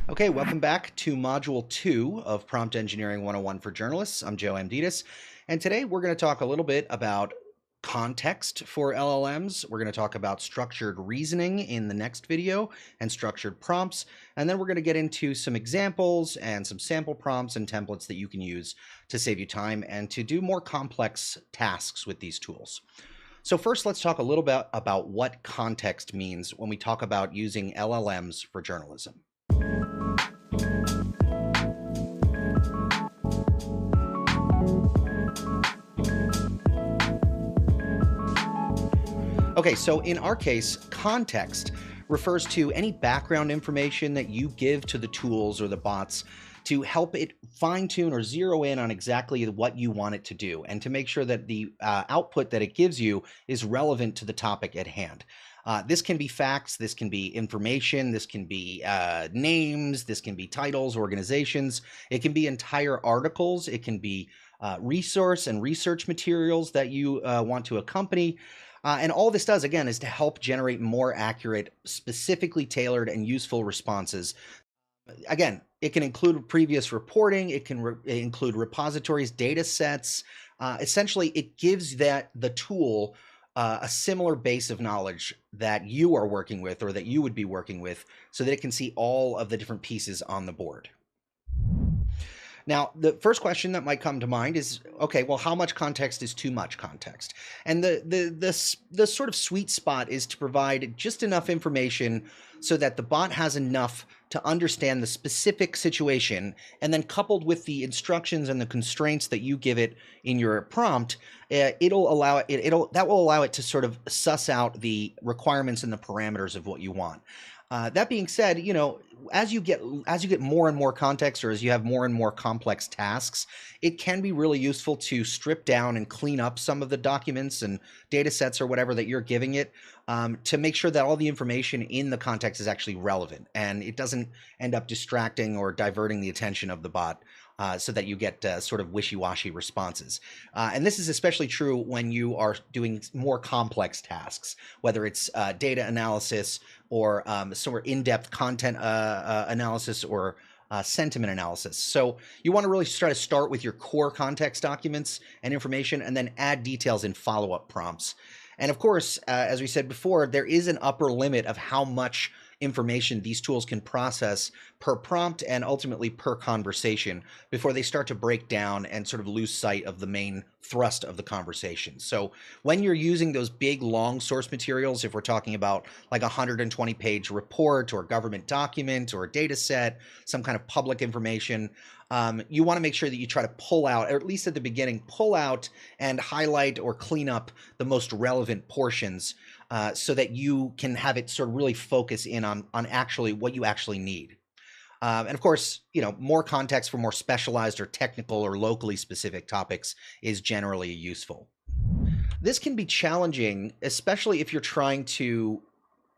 Okay, welcome back to Module 2 of Prompt Engineering 101 for Journalists. I'm Joe Amditis, and today we're going to talk a little bit about context for LLMs. We're going to talk about structured reasoning in the next video and structured prompts, and then we're going to get into some examples and some sample prompts and templates that you can use to save you time and to do more complex tasks with these tools. So first, let's talk a little bit about what context means when we talk about using LLMs for journalism. Okay, so in our case, context refers to any background information that you give to the tools or the bots to help it fine-tune or zero in on exactly what you want it to do, and to make sure that the output that it gives you is relevant to the topic at hand. This can be facts, this can be information, this can be names, this can be titles, organizations, it can be entire articles, it can be resource and research materials that you want to accompany. And all this does, again, is to help generate more accurate, specifically tailored, and useful responses. Again, it can include previous reporting, it can include repositories, data sets. Essentially, it gives the tool a similar base of knowledge that you are working with or that you would be working with, so that it can see all of the different pieces on the board. Now, the first question that might come to mind is, okay, well, how much context is too much context? And the sort of sweet spot is to provide just enough information so that the bot has enough to understand the specific situation, and then coupled with the instructions and the constraints that you give it in your prompt, that will allow it to sort of suss out the requirements and the parameters of what you want. That being said, as you get more and more context, or as you have more and more complex tasks, it can be really useful to strip down and clean up some of the documents and data sets or whatever that you're giving it, to make sure that all the information in the context is actually relevant and it doesn't end up distracting or diverting the attention of the bot. So that you get sort of wishy-washy responses. And this is especially true when you are doing more complex tasks, whether it's data analysis or sort of in-depth content analysis or sentiment analysis. So you want to really try to start with your core context documents and information, and then add details in follow-up prompts. And of course, as we said before, there is an upper limit of how much information these tools can process per prompt and ultimately per conversation before they start to break down and sort of lose sight of the main thrust of the conversation. So when you're using those big long source materials, if we're talking about like a 120-page report or government document or a data set, some kind of public information, you want to make sure that you try to pull out, or at least at the beginning, pull out and highlight or clean up the most relevant portions, so that you can have it sort of really focus in on actually what you actually need. And of course, more context for more specialized or technical or locally specific topics is generally useful. This can be challenging, especially if you're trying to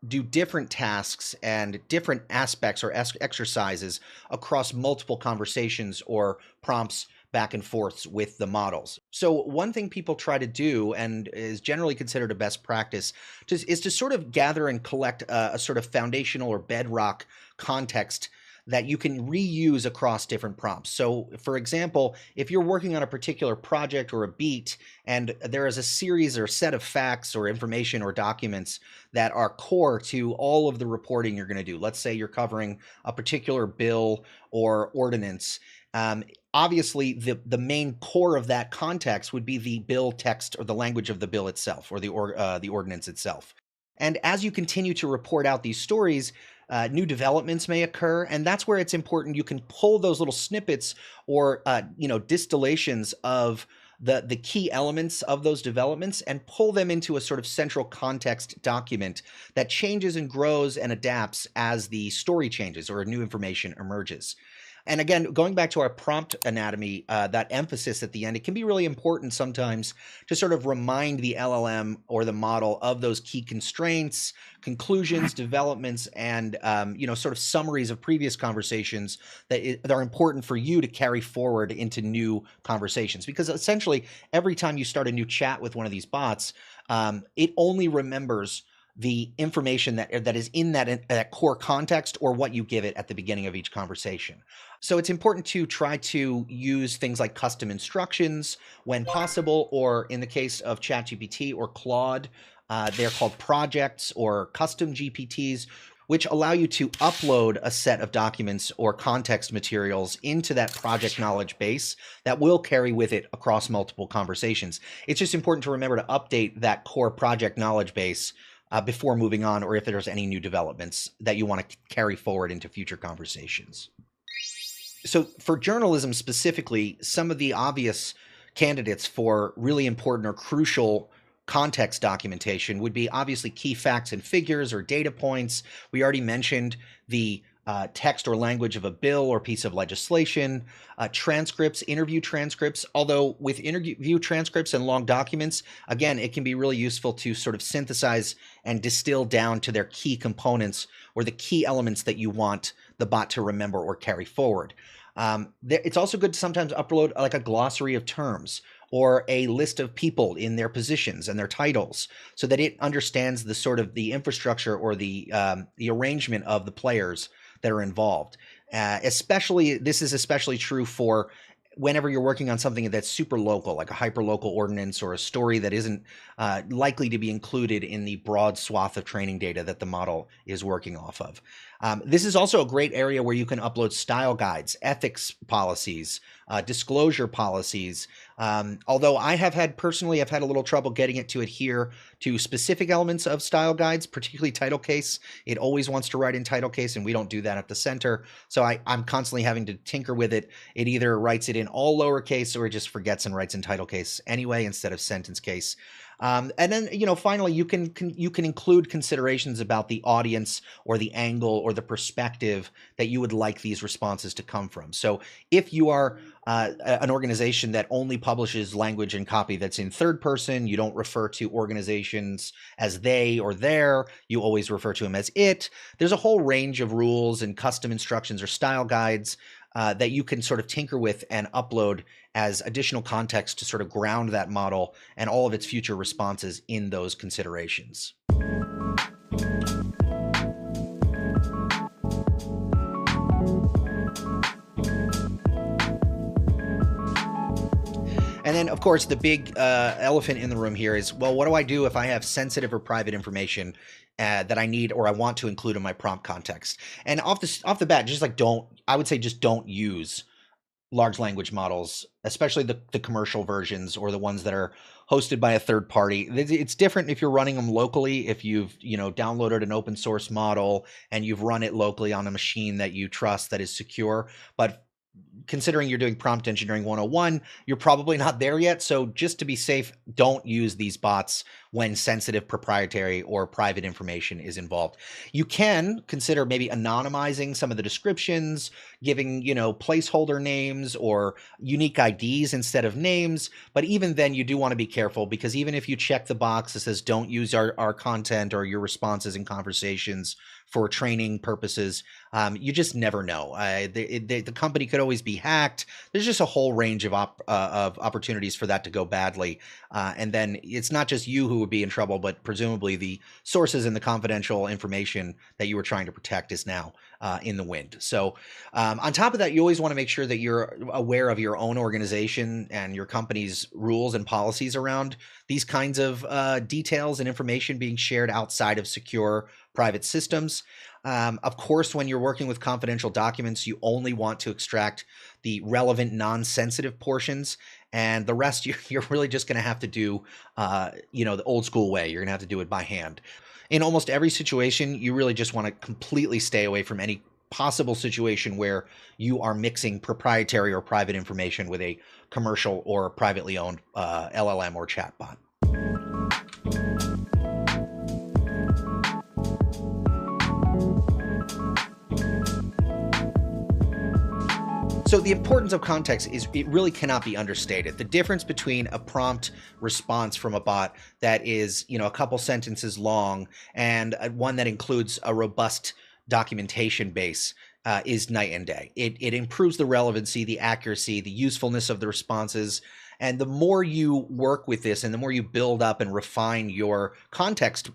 do different tasks and different aspects or exercises across multiple conversations or prompts back and forths with the models. So one thing people try to do, and is generally considered a best practice, is to sort of gather and collect a sort of foundational or bedrock context that you can reuse across different prompts. So for example, if you're working on a particular project or a beat, and there is a series or set of facts or information or documents that are core to all of the reporting you're going to do. Let's say you're covering a particular bill or ordinance. Obviously, the main core of that context would be the bill text or the language of the bill itself, or the ordinance itself. And as you continue to report out these stories, new developments may occur, and that's where it's important you can pull those little snippets or distillations of the key elements of those developments and pull them into a sort of central context document that changes and grows and adapts as the story changes or new information emerges. And again, going back to our prompt anatomy, that emphasis at the end, it can be really important sometimes to sort of remind the LLM or the model of those key constraints, conclusions, developments, and sort of summaries of previous conversations that are important for you to carry forward into new conversations. Because essentially, every time you start a new chat with one of these bots, it only remembers the information that is in that core context, or what you give it at the beginning of each conversation. So it's important to try to use things like custom instructions when possible, or in the case of ChatGPT or Claude, they're called projects or custom GPTs, which allow you to upload a set of documents or context materials into that project knowledge base that will carry with it across multiple conversations. It's just important to remember to update that core project knowledge base before moving on, or if there's any new developments that you want to carry forward into future conversations. So for journalism specifically, some of the obvious candidates for really important or crucial context documentation would be obviously key facts and figures or data points. We already mentioned the text or language of a bill or piece of legislation, transcripts, interview transcripts. Although with interview transcripts and long documents, again, it can be really useful to sort of synthesize and distill down to their key components or the key elements that you want the bot to remember or carry forward. It's also good to sometimes upload like a glossary of terms or a list of people in their positions and their titles, so that it understands the sort of the infrastructure or the arrangement of the players that are involved. This is especially true for whenever you're working on something that's super local, like a hyperlocal ordinance or a story that isn't likely to be included in the broad swath of training data that the model is working off of. This is also a great area where you can upload style guides, ethics policies, disclosure policies. Although I have had personally, I've had a little trouble getting it to adhere to specific elements of style guides, particularly title case. It always wants to write in title case, and we don't do that at the center. So I'm constantly having to tinker with it. It either writes it in all lowercase or it just forgets and writes in title case anyway instead of sentence case. And then, finally, you can include considerations about the audience or the angle or the perspective that you would like these responses to come from. So if you are an organization that only publishes language and copy that's in third person, you don't refer to organizations as they or their, you always refer to them as it. There's a whole range of rules and custom instructions or style guides that you can sort of tinker with and upload as additional context to sort of ground that model and all of its future responses in those considerations. And then, of course, the big elephant in the room here is, well, what do I do if I have sensitive or private information that I need or I want to include in my prompt context? And off the bat, just like I would say just don't use large language models, especially the commercial versions or the ones that are hosted by a third party. It's different if you're running them locally, if you've downloaded an open source model and you've run it locally on a machine that you trust that is secure. But considering you're doing prompt engineering 101, you're probably not there yet. So just to be safe, don't use these bots when sensitive proprietary or private information is involved. You can consider maybe anonymizing some of the descriptions, giving, placeholder names or unique IDs instead of names. But even then, you do want to be careful, because even if you check the box that says don't use our content or your responses and conversations for training purposes, you just never know. The company could always be hacked. There's just a whole range of opportunities for that to go badly. And then it's not just you who would be in trouble, but presumably the sources and the confidential information that you were trying to protect is now in the wind. So on top of that, you always want to make sure that you're aware of your own organization and your company's rules and policies around these kinds of details and information being shared outside of secure private systems. Of course, when you're working with confidential documents, you only want to extract the relevant non-sensitive portions, and the rest you're really just going to have to do, the old school way. You're going to have to do it by hand. In almost every situation, you really just want to completely stay away from any possible situation where you are mixing proprietary or private information with a commercial or privately owned LLM or chatbot. So the importance of context it really cannot be understated. The difference between a prompt response from a bot that is, a couple sentences long and one that includes a robust documentation base is night and day. It improves the relevancy, the accuracy, the usefulness of the responses. And the more you work with this and the more you build up and refine your context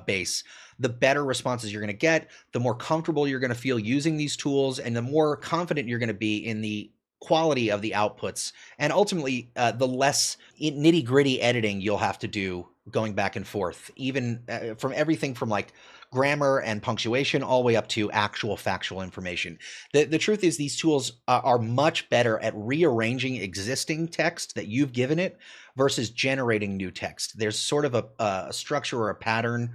base, the better responses you're going to get, the more comfortable you're going to feel using these tools, and the more confident you're going to be in the quality of the outputs. And ultimately, the less nitty gritty editing you'll have to do going back and forth, even from everything from like grammar and punctuation all the way up to actual factual information. The truth is these tools are much better at rearranging existing text that you've given it versus generating new text. There's sort of a structure or a pattern,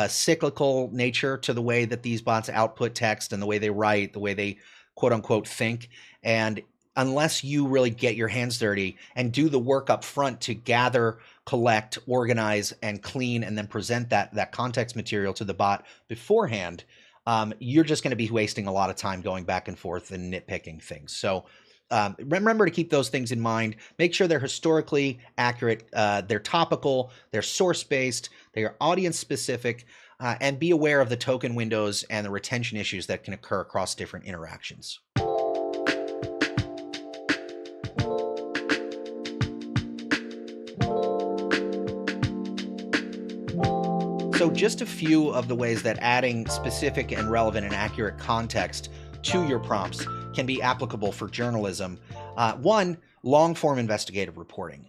cyclical nature to the way that these bots output text and the way they write, the way they quote unquote think. And unless you really get your hands dirty and do the work up front to gather, collect, organize, and clean, and then present that context material to the bot beforehand, you're just going to be wasting a lot of time going back and forth and nitpicking things. So remember to keep those things in mind. Make sure they're historically accurate, they're topical, they're source-based, they are audience-specific, and be aware of the token windows and the retention issues that can occur across different interactions. So just a few of the ways that adding specific and relevant and accurate context to your prompts can be applicable for journalism. One, long-form investigative reporting.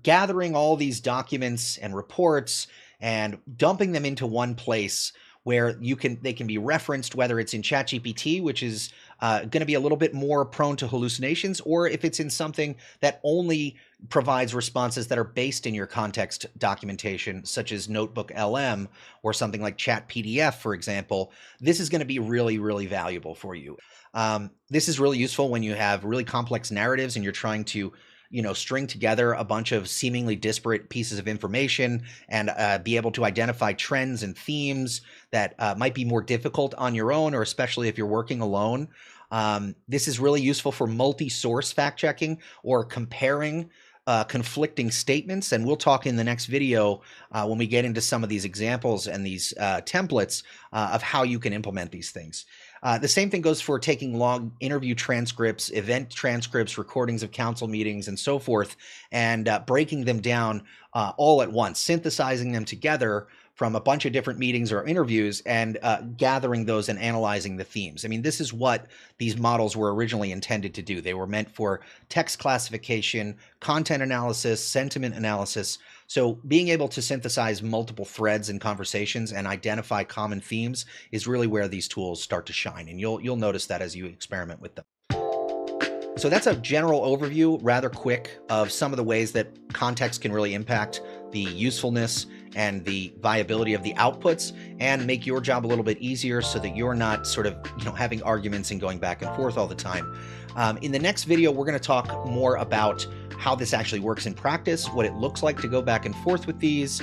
Gathering all these documents and reports and dumping them into one place where they can be referenced, whether it's in ChatGPT, which is going to be a little bit more prone to hallucinations, or if it's in something that only provides responses that are based in your context documentation, such as Notebook LM or something like Chat PDF, for example. This is going to be really, really valuable for you. This is really useful when you have really complex narratives and you're trying to string together a bunch of seemingly disparate pieces of information and be able to identify trends and themes that might be more difficult on your own, or especially if you're working alone. This is really useful for multi-source fact checking or comparing conflicting statements. And we'll talk in the next video when we get into some of these examples and these templates of how you can implement these things. The same thing goes for taking long interview transcripts, event transcripts, recordings of council meetings, and so forth, and breaking them down all at once, synthesizing them together from a bunch of different meetings or interviews and gathering those and analyzing the themes. I mean, this is what these models were originally intended to do. They were meant for text classification, content analysis, sentiment analysis. So being able to synthesize multiple threads and conversations and identify common themes is really where these tools start to shine. And you'll notice that as you experiment with them. So that's a general overview, rather quick, of some of the ways that context can really impact the usefulness and the viability of the outputs and make your job a little bit easier so that you're not sort of having arguments and going back and forth all the time. In the next video, we're going to talk more about how this actually works in practice, what it looks like to go back and forth with these.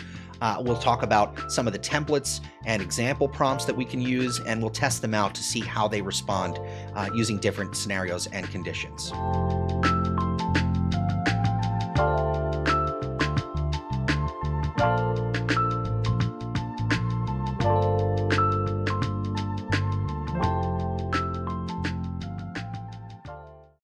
We'll talk about some of the templates and example prompts that we can use, and we'll test them out to see how they respond using different scenarios and conditions.